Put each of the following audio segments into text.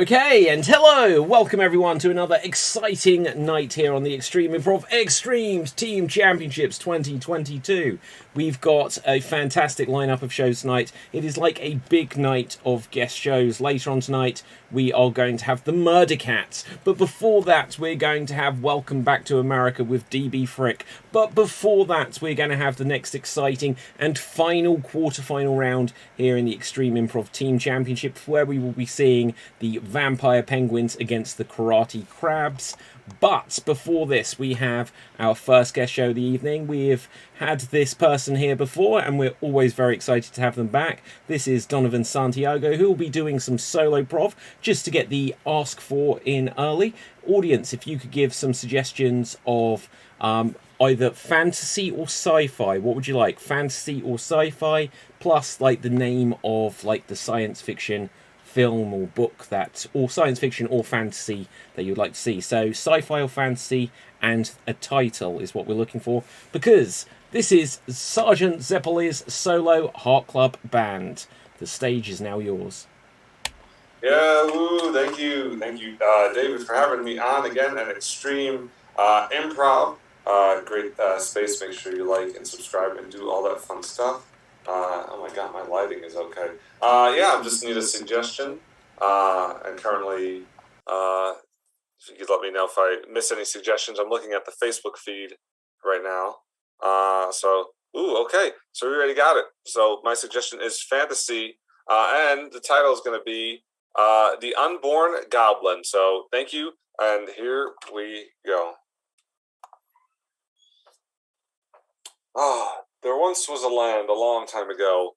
Okay, and hello! Welcome everyone to another exciting night here on the Extreme Improv Xstreamed Team Championships 2022. We've got a fantastic lineup of shows tonight. It is like a big night of guest shows. Later on tonight, we are going to have the Murder Cats. But before that, we're going to have Welcome Back to America with DB Frick. But before that, we're going to have the next exciting and final quarterfinal round here in the Extreme Improv Team Championships, where we will be seeing the Vampire Penguins against the Karate Crabs. But before this, we have our first guest show of the evening. We've had this person here before, and we're always very excited to have them back. This is Donovan Santiago, who will be doing some solo prov just to get the ask for in early. Audience, if you could give some suggestions of either fantasy or sci-fi, what would you like? Fantasy or sci-fi, plus like the name of like the science fiction film or book that, or science fiction or fantasy that you'd like to see. So sci-fi or fantasy and a title is what we're looking for, because this is Sgt Zepole's solo Heart Club band. The stage is now yours. Yeah, woo, thank you, David, for having me on again at Extreme Improv. Great space. Make sure you like and subscribe and do all that fun stuff. Oh my god, my lighting is okay. Yeah, I just need a suggestion. And currently, if you could let me know if I miss any suggestions. I'm looking at the Facebook feed right now. Okay. So we already got it. So my suggestion is fantasy, and the title is going to be The Unborn Goblin. So thank you, and here we go. There once was a land a long time ago.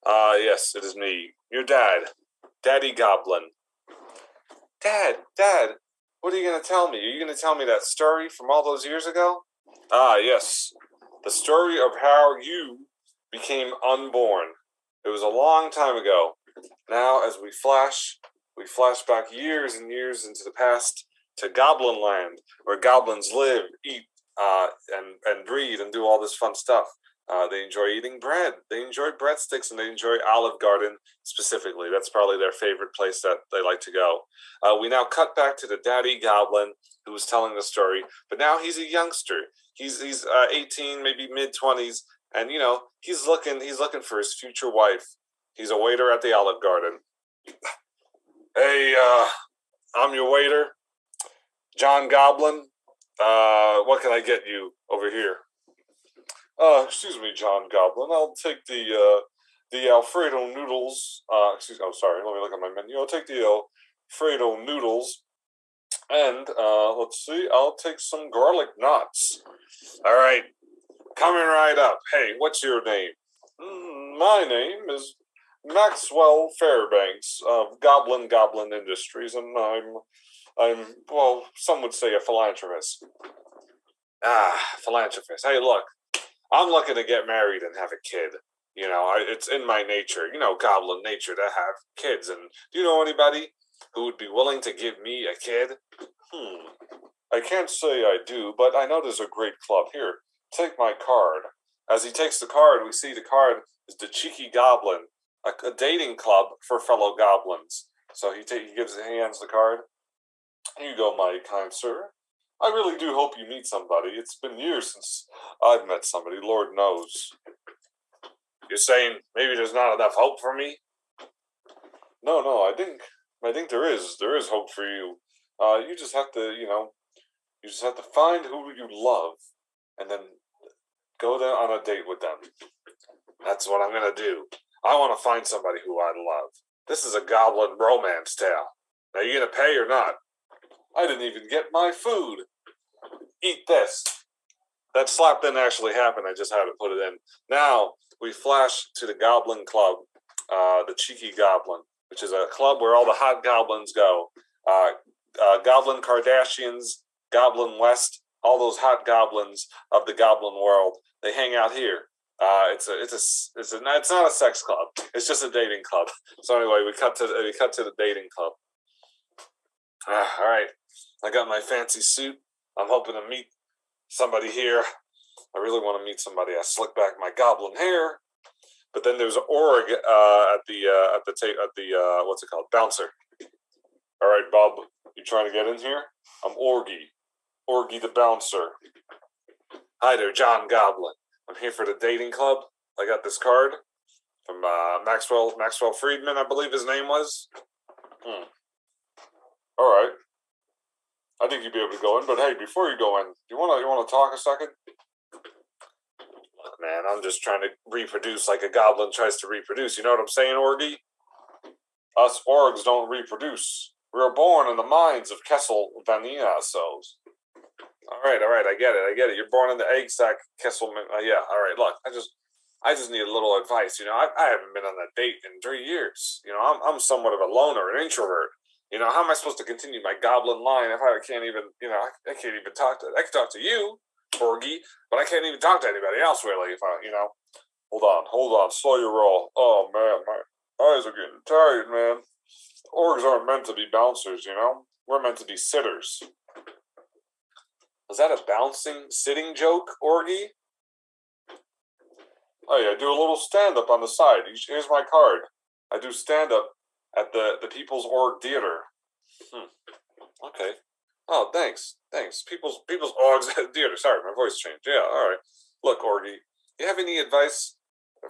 Yes, it is me, your dad, Daddy Goblin. Dad, what are you going to tell me? Are you going to tell me that story from all those years ago? Yes, the story of how you became unborn. It was a long time ago. Now, as we flash back years and years into the past to Goblin Land, where goblins live, eat, and breed and do all this fun stuff. They enjoy eating bread. They enjoy breadsticks, and they enjoy Olive Garden specifically. That's probably their favorite place that they like to go. We now cut back to the Daddy Goblin who was telling the story, but now he's a youngster. He's 18, maybe mid-20s, and he's looking for his future wife. He's a waiter at the Olive Garden. Hey, I'm your waiter, John Goblin. What can I get you over here? Excuse me, John Goblin. I'll take the Alfredo noodles. Let me look at my menu. I'll take the Alfredo noodles, and let's see. I'll take some garlic knots. All right, coming right up. Hey, what's your name? My name is Maxwell Fairbanks of Goblin Industries, and I'm well, some would say a philanthropist. Philanthropist. Hey, look, I'm looking to get married and have a kid. It's in my nature, goblin nature, to have kids. And do you know anybody who would be willing to give me a kid? I can't say I do, but I know there's a great club. Here, take my card. As he takes the card, we see the card is the Cheeky Goblin, a dating club for fellow goblins. So he hands the card. Here you go, my kind sir. I really do hope you meet somebody. It's been years since I've met somebody, Lord knows. You're saying maybe there's not enough hope for me? No, I think there is. There is hope for you. You just have to find who you love and then go there on a date with them. That's what I'm gonna do. I want to find somebody who I love. This is a goblin romance tale. Now, you gonna pay or not? I didn't even get my food. Eat this. That slap didn't actually happen. I just had to put it in. Now, we flash to the Goblin Club, the Cheeky Goblin, which is a club where all the hot goblins go. Goblin Kardashians, Goblin West, all those hot goblins of the goblin world, they hang out here. It's not a sex club. It's just a dating club. So anyway, we cut to the dating club. All right, I got my fancy suit. I'm hoping to meet somebody here. I really want to meet somebody. I slick back my goblin hair, but then there's Org at the what's it called, bouncer. All right, bub, you trying to get in here? I'm Orgy. Orgy the bouncer. Hi there, John Goblin. I'm here for the dating club. I got this card from Maxwell Friedman, I believe his name was. All right. I think you'd be able to go in, but hey, before you go in, you wanna talk a second? Look, man, I'm just trying to reproduce like a goblin tries to reproduce. You know what I'm saying, Orgy? Us orgs don't reproduce. We were born in the mines of Kesselvania cells. All right, I get it. You're born in the egg sac, Kesselman. Yeah, all right. Look, I just need a little advice. You know, I haven't been on a date in 3 years. You know, I'm somewhat of a loner, an introvert. You know, how am I supposed to continue my goblin line if I can't even, you know, I can't even talk to. I can talk to you, Orgy, but I can't even talk to anybody else really. If I, you know, hold on, slow your roll. Oh man, my eyes are getting tired, man. Orgs aren't meant to be bouncers, you know. We're meant to be sitters. Was that a sitting joke, Orgy? Oh yeah, I do a little stand-up on the side. Here's my card. I do stand-up at the People's Org Theater. Okay. Oh, thanks. People's Org Theater. Sorry, my voice changed. Yeah, all right. Look, Orgy, you have any advice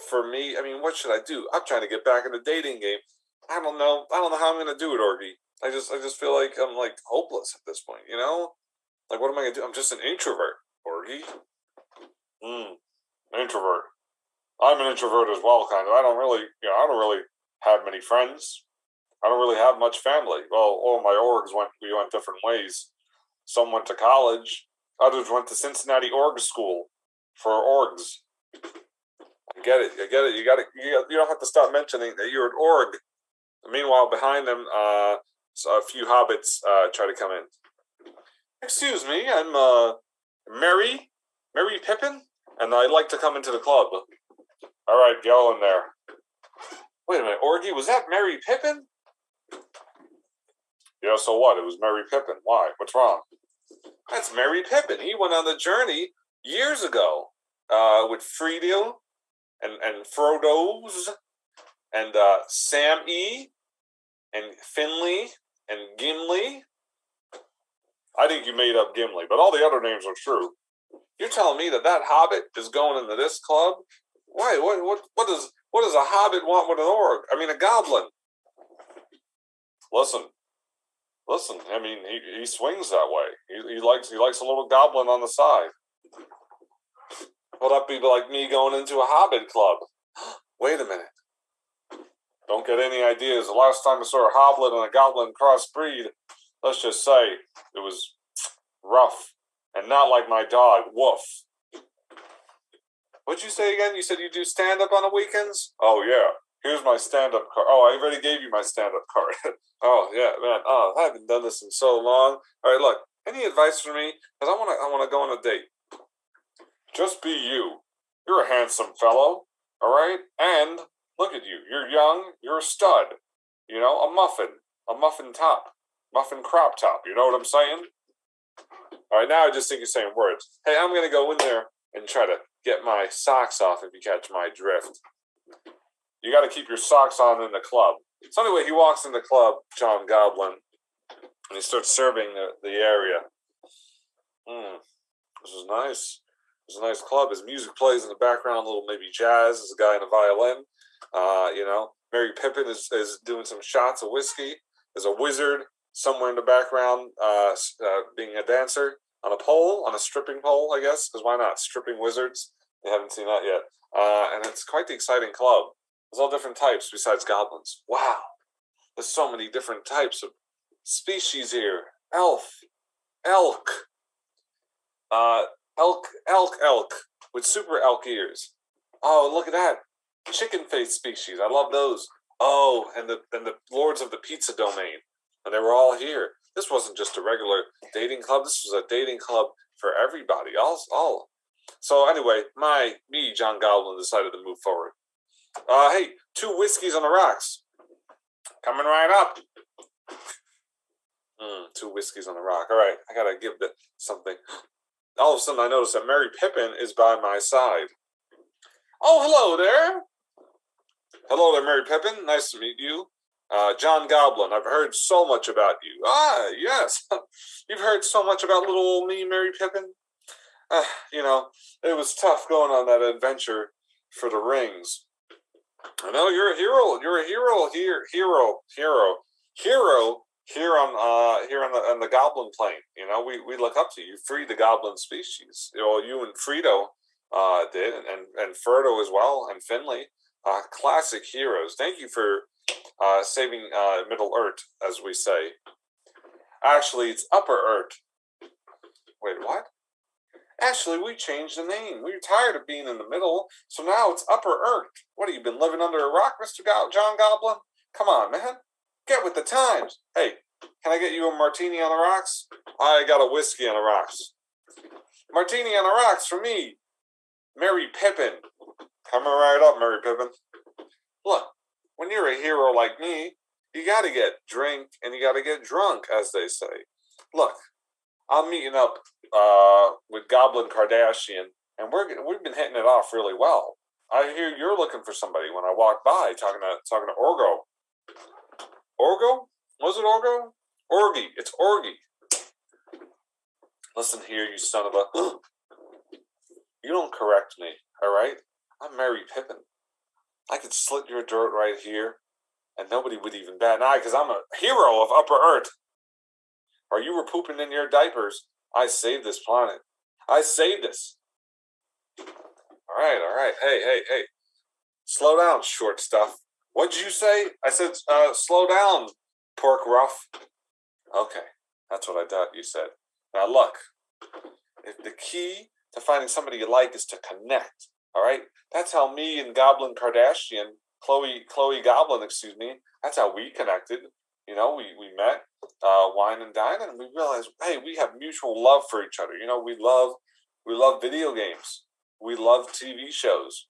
for me? I mean, what should I do? I'm trying to get back in the dating game. I don't know how I'm gonna do it, Orgy. I just feel like I'm like hopeless at this point, you know? Like, what am I gonna do? I'm just an introvert, Orgy. Introvert. I'm an introvert as well, kind of. I don't really have many friends. I don't really have much family. Well, all my orgs we went different ways. Some went to college. Others went to Cincinnati Org School for orgs. I get it. You don't have to stop mentioning that you're an org. Meanwhile, behind them, a few hobbits try to come in. Excuse me, I'm Mary Pippin, and I'd like to come into the club. All right, go in there. Wait a minute, Orgy, was that Mary Pippin? Yeah, so what? It was Mary Pippin. Why? What's wrong? That's Mary Pippin. He went on the journey years ago with Friedel and Frodo's and Sam E. and Finley and Gimli. I think you made up Gimli, but all the other names are true. You're telling me that hobbit is going into this club? Why? What does a hobbit want with an org? I mean, a goblin. Listen. I mean, he swings that way. He likes a little goblin on the side. Well, that'd be like me going into a hobbit club. Wait a minute. Don't get any ideas. The last time I saw a hobbit and a goblin crossbreed, let's just say it was rough. And not like my dog, Woof. What'd you say again? You said you do stand-up on the weekends? Oh, yeah. Here's my stand-up card. Oh, I already gave you my stand-up card. Oh, yeah, man. Oh, I haven't done this in so long. All right, look. Any advice for me? Because I want to go on a date. Just be you. You're a handsome fellow. All right? And look at you. You're young. You're a stud. You know, a muffin top. Muffin crop top. You know what I'm saying? All right, now I just think you're saying words. Hey, I'm going to go in there and try to get my socks off if you catch my drift. You got to keep your socks on in the club. So anyway, he walks in the club, John Goblin, and he starts serving the area. This is nice. It's a nice club. His music plays in the background, a little maybe jazz. There's a guy in a violin. You know, Mary Pippin is doing some shots of whiskey. There's a wizard somewhere in the background being a dancer on a stripping pole, I guess, because why not? Stripping wizards. You haven't seen that yet. And it's quite the exciting club. There's all different types besides goblins. Wow. There's so many different types of species here. Elk, with super elk ears. Oh, look at that. Chicken face species. I love those. Oh, and the lords of the pizza domain. And they were all here. This wasn't just a regular dating club. This was a dating club for everybody. All. So anyway, me, John Goblin, decided to move forward. Hey, 2 whiskeys on the rocks. Coming right up. 2 whiskeys on the rock. All right, I gotta give something. All of a sudden, I noticed that Mary Pippin is by my side. Oh, hello there. Hello there, Mary Pippin. Nice to meet you. John Goblin, I've heard so much about you. Ah, yes. You've heard so much about little old me, Mary Pippin. You know, it was tough going on that adventure for the rings. I know you're a hero. You're a hero here on the Goblin plane. You know, we look up to you. You freed the Goblin species. You know, you and Frito did, and Frodo as well, and Finley. Classic heroes. Thank you for saving Middle Earth, as we say. Actually, it's Upper Earth. Wait, what? Actually, we changed the name. We were tired of being in the middle, so now it's Upper Earth. What, have you been living under a rock, Mr. John Goblin? Come on, man. Get with the times. Hey, can I get you a martini on the rocks? I got a whiskey on the rocks. Martini on the rocks for me, Mary Pippin. Coming right up, Mary Pippin. Look, when you're a hero like me, you gotta get drink and you gotta get drunk, as they say. Look, I'm meeting up with Goblin Kardashian, and we've been hitting it off really well. I hear you're looking for somebody when I walk by, talking to Orgo. Orgo? Was it Orgo? Orgy. It's Orgy. Listen here, you son of a... You don't correct me, all right? I'm Mary Pippin. I could slit your throat right here, and nobody would even bat an eye, because I'm a hero of Upper Earth. Or you were pooping in your diapers. I saved this planet. I saved us. All right. Hey. Slow down, short stuff. What'd you say? I said, slow down, pork rough. Okay, that's what I thought you said. Now look, if the key to finding somebody you like is to connect, all right? That's how me and Goblin Kardashian, Chloe Goblin, excuse me, that's how we connected. You know, we met, wine and dine, and we realized, hey, we have mutual love for each other. You know, we love video games. We love TV shows.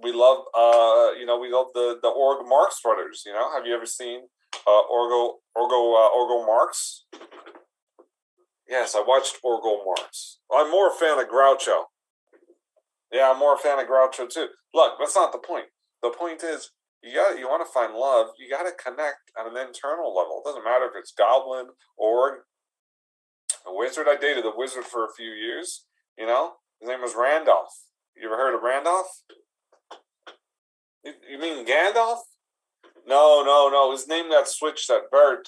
We love, we love the Org Marx brothers. You know, have you ever seen Orgo Marx? Yes, I watched Orgo Marx. I'm more a fan of Groucho. Yeah, I'm more a fan of Groucho too. Look, that's not the point. The point is, you want to find love, you got to connect on an internal level. It doesn't matter if it's Goblin, Org, a wizard. I dated a wizard for a few years. You know, his name was Randolph. You ever heard of Randolph? You mean Gandalf? No. His name got switched at birth.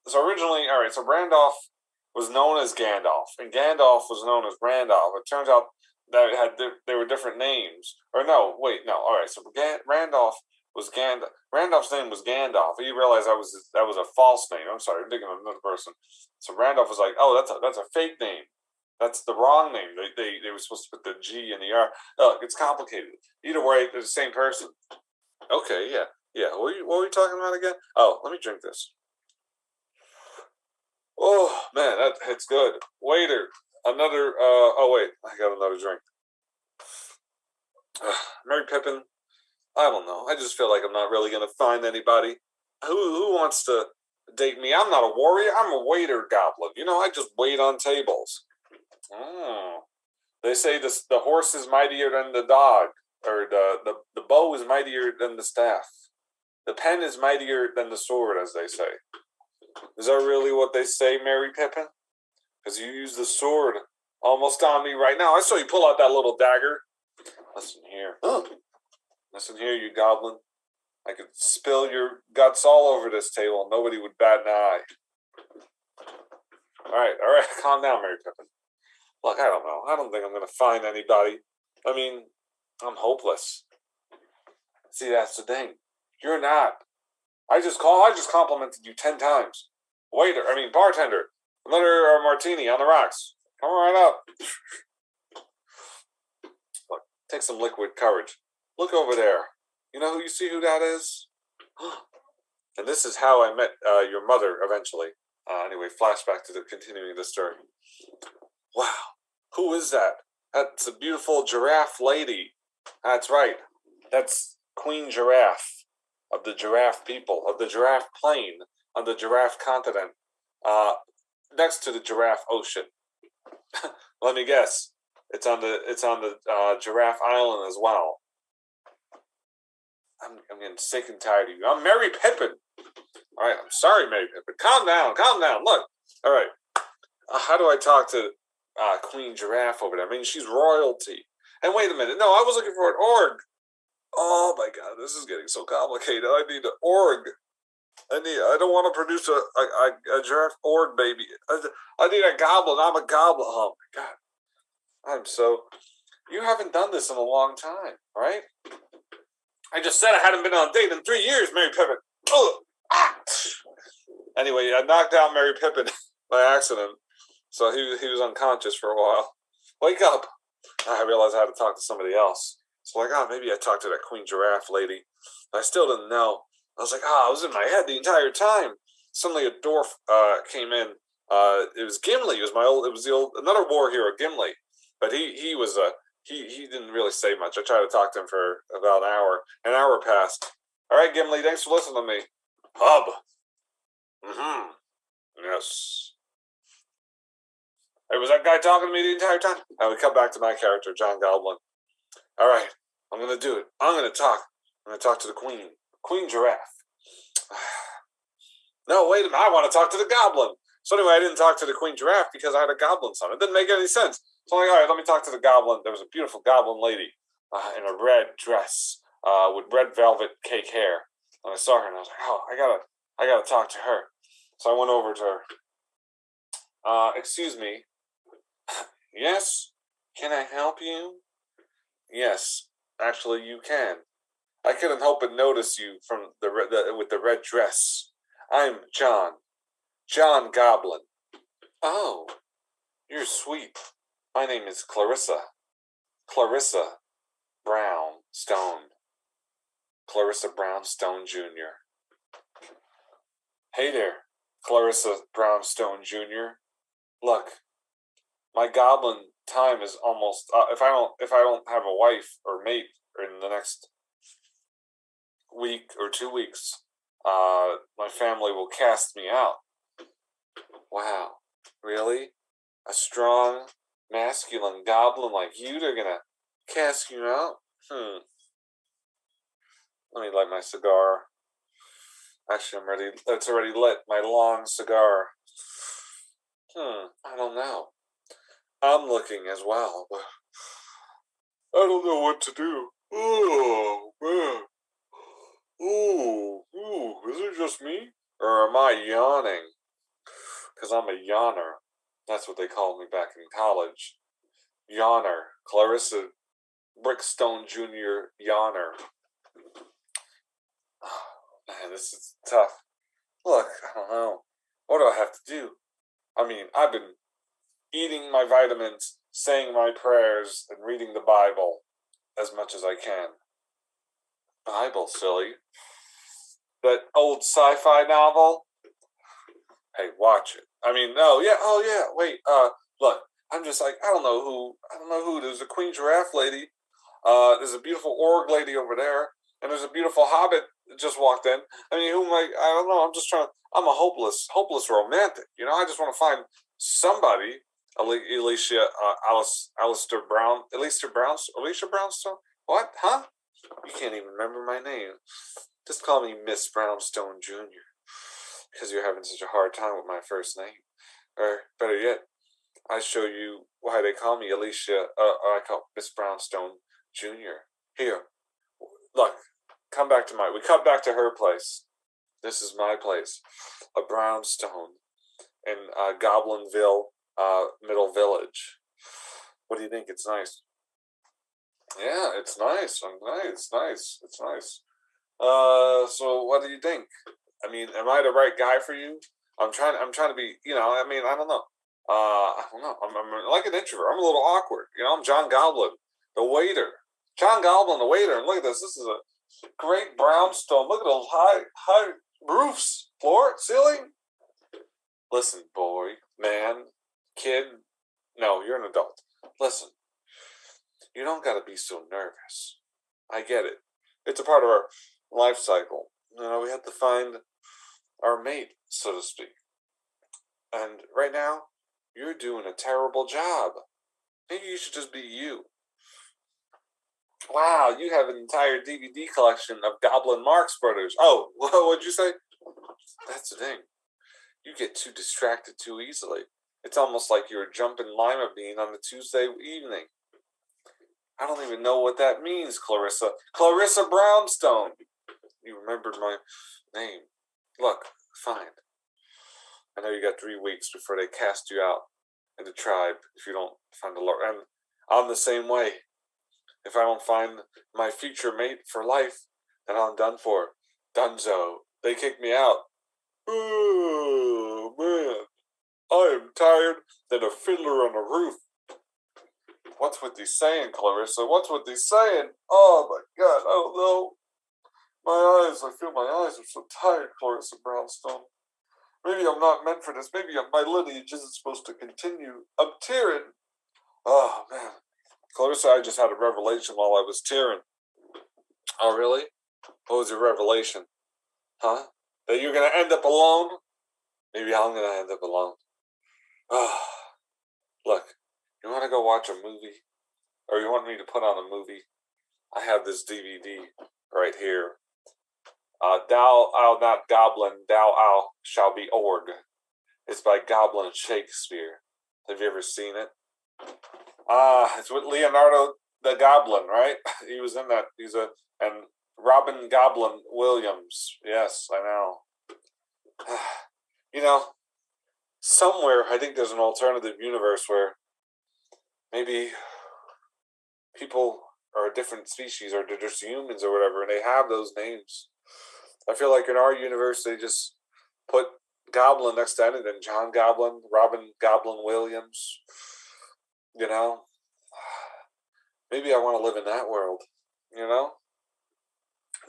So originally, all right, so Randolph was known as Gandalf, and Gandalf was known as Randolph. It turns out that they were different names. Or no, wait, no. All right, so Randolph was Gandalf. Randolph's name was Gandalf. He realized that was a false name. I'm sorry, I'm thinking of another person. So Randolph was like, oh, that's a fake name. That's the wrong name. They were supposed to put the G and the R. Look, it's complicated. Either way, they're the same person. Okay, yeah. What were you talking about again? Oh, let me drink this. Oh man, it's good. Waiter, another. Oh wait, I got another drink. Mary Pippin. I don't know. I just feel like I'm not really gonna find anybody who wants to date me. I'm not a warrior. I'm a waiter goblin. You know, I just wait on tables. They say the horse is mightier than the dog, or the bow is mightier than the staff. The pen is mightier than the sword, as they say. Is that really what they say, Mary Pippin? Because you use the sword almost on me right now. I saw you pull out that little dagger. Listen here. Listen here, you goblin. I could spill your guts all over this table and nobody would bat an eye. All right. Calm down, Mary Pippin. Look, I don't know. I don't think I'm going to find anybody. I mean, I'm hopeless. See, that's the thing. You're not. I just complimented you 10 times. Bartender, another martini on the rocks. Come right up. Look, take some liquid courage. Look over there. You know you see who that is? And this is how I met your mother eventually. Anyway, flashback to continuing the story. Wow, who is that? That's a beautiful giraffe lady. That's right. That's Queen Giraffe of the giraffe people, of the giraffe plain, on the giraffe continent, next to the giraffe ocean. Let me guess. It's on the giraffe island as well. I'm getting sick and tired of you. I'm Mary Pippin. All right, I'm sorry, Mary Pippin. Calm down. Look. All right. How do I talk to Queen Giraffe over there? I mean, she's royalty. And wait a minute. No, I was looking for an org. Oh my God, this is getting so complicated. I need an org. I don't want to produce a giraffe org baby. I need a goblin. I'm a goblin. Oh my God. You haven't done this in a long time, right? I just said I hadn't been on a date in 3 years, Mary Pippin. Ugh. Ah. Anyway, I knocked out Mary Pippin by accident. So he was unconscious for a while. Wake up. I realized I had to talk to somebody else. So maybe I talked to that Queen Giraffe lady. I still didn't know. I was like, it was in my head the entire time. Suddenly a dwarf came in. It was Gimli. It was another war hero, Gimli. But he didn't really say much. I tried to talk to him for about an hour. An hour passed. All right, Gimli, thanks for listening to me. Hub. Mm-hmm. Yes. Hey, was that guy talking to me the entire time? And we come back to my character, John Goblin. All right, I'm going to do it. I'm going to talk. I'm going to talk to the Queen. Queen Giraffe. No, wait a minute. I want to talk to the Goblin. So anyway, I didn't talk to the Queen Giraffe because I had a Goblin son. It didn't make any sense. So I'm like, all right, let me talk to the Goblin. There was a beautiful Goblin lady in a red dress with red velvet cake hair. And I saw her and I was like, I gotta talk to her. So I went over to her. Excuse me. Yes? Can I help you? Yes, actually you can. I couldn't help but notice you from with the red dress. I'm John Goblin. Oh, you're sweet. My name is Clarissa Brownstone. Clarissa Brownstone Jr. Hey there, Clarissa Brownstone Jr. Look, my goblin time is almost. If I don't have a wife or mate in the next week or 2 weeks, my family will cast me out. Wow, really? A strong, masculine goblin like you? They're gonna cast you out? Let me light my cigar. Actually, it's already lit. My long cigar. I don't know. I'm looking as well, but I don't know what to do. Oh, man. Ooh, is it just me? Or am I yawning? Because I'm a yawner. That's what they called me back in college. Yawner. Clarissa Brickstone Jr. Yawner. Oh, man, this is tough. Look, I don't know. What do I have to do? I mean, I've been eating my vitamins, saying my prayers, and reading the Bible as much as I can. Bible, silly. That old sci-fi novel? Hey, watch it. I mean, no, yeah, oh yeah, wait, look, I'm just like, I don't know who, there's a Queen Giraffe lady, there's a beautiful org lady over there, and there's a beautiful hobbit that just walked in. I mean, I don't know, I'm a hopeless romantic, I just want to find somebody, Alicia Brownstone? What? Huh? You can't even remember my name. Just call me Miss Brownstone Jr. Because you're having such a hard time with my first name. Or better yet, I show you why they call me Alicia. I call Miss Brownstone Jr. Here, look. We come back to her place. This is my place, a brownstone in Goblinville, Middle Village. What do you think? It's nice. Yeah, it's nice. It's nice. So what do you think? I mean, am I the right guy for you? I'm trying to be, I don't know. I don't know. I'm like an introvert. I'm a little awkward. I'm John Goblin, the waiter. John Goblin, the waiter. And look at this. This is a great brownstone. Look at those high roofs, floor, ceiling. Listen, boy, man, kid. No, you're an adult. Listen, you don't got to be so nervous. I get it. It's a part of our life cycle. We have to find our mate, so to speak. And right now, you're doing a terrible job. Maybe you should just be you. Wow, you have an entire DVD collection of Goblin Marx Brothers. Oh, what'd you say? That's the thing. You get too distracted too easily. It's almost like you're jumping lima bean on a Tuesday evening. I don't even know what that means, Clarissa. Clarissa Brownstone. You remembered my name. Look, fine. I know you got 3 weeks before they cast you out in the tribe if you don't find a lord. And I'm the same way. If I don't find my future mate for life, then I'm done for. Dunzo. They kick me out. Oh, man. I am tired than a fiddler on a roof. What's with these saying, Clarissa? What's with these saying? Oh, my God. I don't know. My eyes. I feel my eyes are so tired, Clarissa Brownstone. Maybe I'm not meant for this. Maybe my lineage isn't supposed to continue. I'm tearing. Oh, man. Clarissa, I just had a revelation while I was tearing. Oh, really? What was your revelation? Huh? That you're going to end up alone? Maybe I'm going to end up alone. Oh. Look, you want to go watch a movie? Or you want me to put on a movie? I have this DVD right here. Thou not goblin, thou shall be org. It's by Goblin Shakespeare. Have you ever seen it? It's with Leonardo the Goblin, right? He was in that. And Robin Goblin Williams. Yes, I know. You know, somewhere I think there's an alternative universe where maybe people are a different species or they're just humans or whatever, and they have those names. I feel like in our universe they just put Goblin next to anything. John Goblin, Robin Goblin Williams. You know? Maybe I want to live in that world. You know?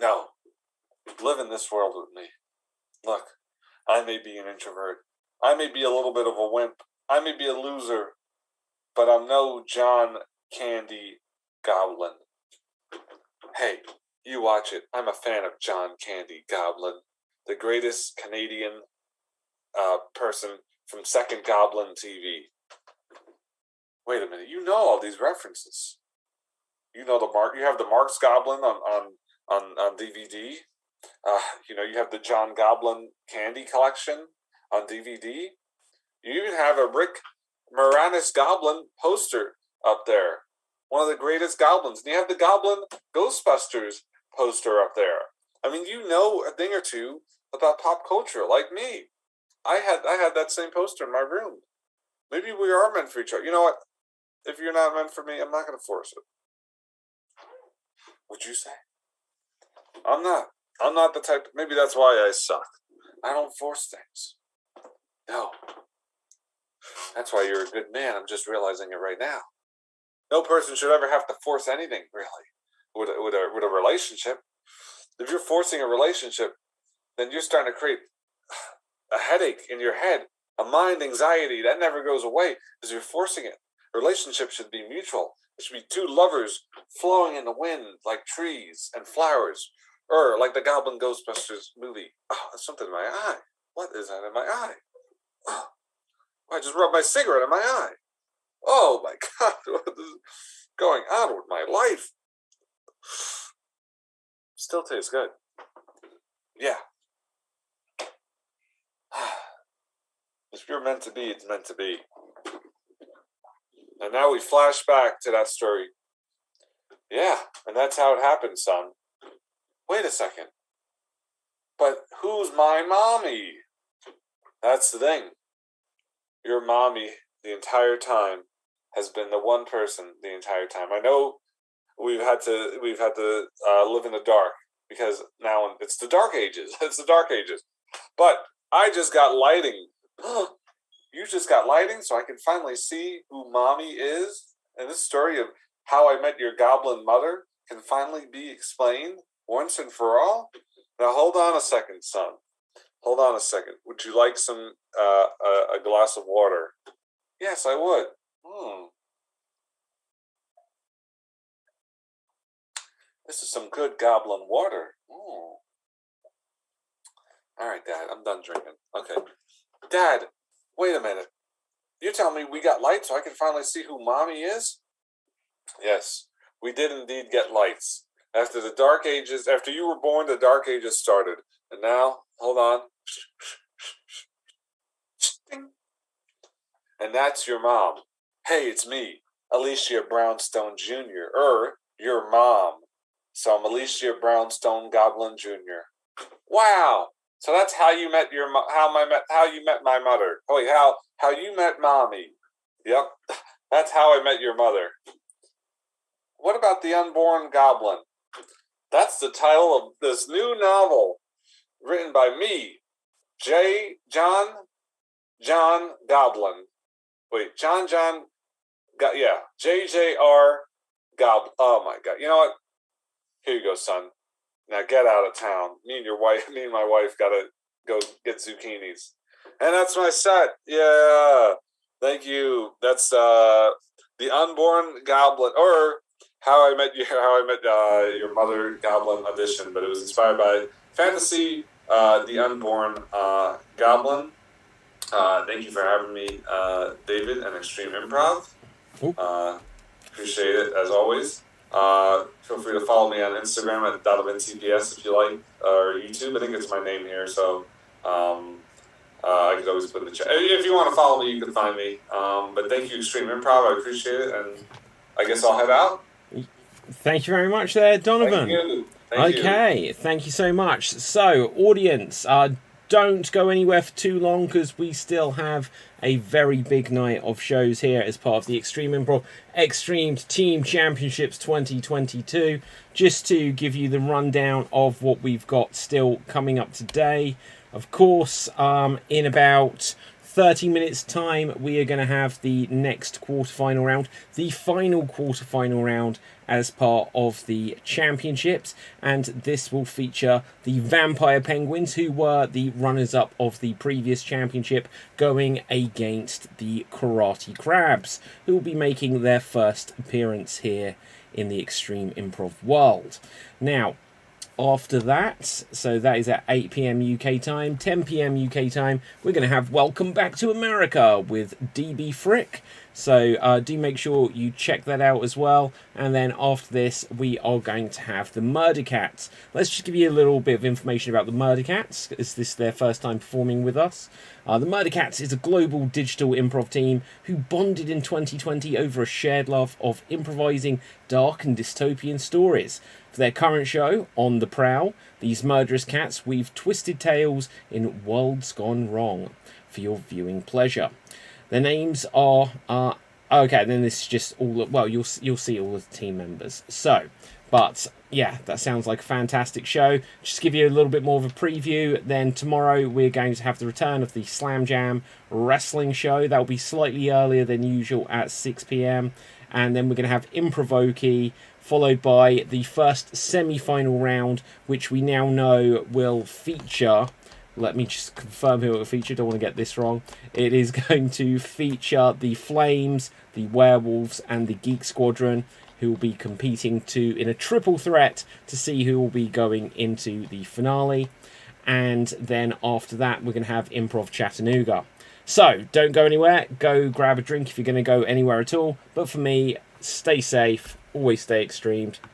No. Live in this world with me. Look, I may be an introvert. I may be a little bit of a wimp. I may be a loser. But I'm no John Candy Goblin. Hey, you watch it. I'm a fan of John Candy Goblin, the greatest Canadian person from Second Goblin TV. Wait a minute, you know all these references. You know you have the Marx Goblin on DVD. You have the John Goblin Candy Collection on DVD. You even have a Rick Moranis Goblin poster up there. One of the greatest goblins. And you have the Goblin Ghostbusters poster up there. I mean, you know a thing or two about pop culture, like me. I had that same poster in my room. Maybe we are meant for each other. You know what? If you're not meant for me, I'm not going to force it. Would you say? I'm not. I'm not the type. Maybe that's why I suck. I don't force things. No. That's why you're a good man. I'm just realizing it right now. No person should ever have to force anything, really, with a relationship. If you're forcing a relationship, then you're starting to create a headache in your head, a mind anxiety that never goes away because you're forcing it. A relationship should be mutual. It should be two lovers flowing in the wind like trees and flowers, or like the Goblin Ghostbusters movie. Oh, there's something in my eye. What is that in my eye? Oh, I just rubbed my cigarette in my eye. Oh my God, what is going on with my life? Still tastes good. Yeah. If you're meant to be, it's meant to be. And now we flash back to that story. Yeah, and that's how it happened, son. Wait a second. But who's my mommy? That's the thing. Your mommy, the entire time, has been the one person the entire time. I know we've had to live in the dark because now it's the dark ages. It's the dark ages. But I just got lighting. You just got lighting, so I can finally see who mommy is. And this story of how I met your goblin mother can finally be explained once and for all. Now hold on a second, son. Hold on a second. Would you like some a glass of water? Yes, I would. This is some good goblin water. All right, Dad, I'm done drinking. Okay. Dad, wait a minute. You're telling me we got lights so I can finally see who mommy is? Yes, we did indeed get lights. After the Dark Ages, after you were born, the Dark Ages started. And now, hold on. And that's your mom. Hey, it's me, Alicia Brownstone Jr., your mom. So I'm Alicia Brownstone Goblin Jr. Wow. So that's how you met how you met my mother. Oh wait, how you met mommy. Yep. That's how I met your mother. What about the unborn goblin? That's the title of this new novel written by me, John Goblin. Wait, JJR Goblin. Oh my God. You know what? Here you go, son. Now get out of town. Me and my wife gotta go get zucchinis. And that's my set. Yeah. Thank you. That's the Unborn Goblin, or How I Met Your Mother Goblin edition, but it was inspired by fantasy, the Unborn Goblin. Thank you for having me, David, and Extreme Improv. Appreciate it as always. Feel free to follow me on Instagram at Donovan CPS if you like, or YouTube. I think it's my name here, so I could always put in the chat. If you want to follow me, you can find me. But thank you, Extreme Improv. I appreciate it, and I guess I'll head out. Thank you very much there, Donovan. Thank you. Thank you. Thank you so much. So, audience, don't go anywhere for too long, because we still have a very big night of shows here as part of the Extreme Improv Xstreamed Team Championships 2022. Just to give you the rundown of what we've got still coming up today. Of course, in about 30 minutes time, we are going to have the next quarterfinal round, the final quarterfinal round as part of the championships, and this will feature the Vampire Penguins, who were the runners-up of the previous championship, going against the Karate Crabs, who will be making their first appearance here in the Extreme Improv world. Now, after that, so that is at 8 PM UK time, 10 PM UK time, we're going to have Welcome Back to America with DB Frick. So do make sure you check that out as well. And then after this, we are going to have the Murder Cats. Let's just give you a little bit of information about the Murder Cats. Is this their first time performing with us? The Murder Cats is a global digital improv team who bonded in 2020 over a shared love of improvising dark and dystopian stories. For their current show, On the Prowl, these murderous cats weave twisted tales in worlds gone wrong for your viewing pleasure. Their names are okay. Then this is just all. Well, you'll see all of the team members. So, but yeah, that sounds like a fantastic show. Just to give you a little bit more of a preview. Then tomorrow we're going to have the return of the Slam Jam wrestling show. That will be slightly earlier than usual at 6 PM. And then we're going to have Improvoki, followed by the first semi-final round, which we now know will feature. Let me just confirm who it will feature. Don't want to get this wrong. It is going to feature the Flames, the Werewolves, and the Geek Squadron, who will be competing in a triple threat to see who will be going into the finale. And then after that, we're going to have Improv Chattanooga. So don't go anywhere. Go grab a drink if you're going to go anywhere at all. But for me, stay safe. Always stay extremed.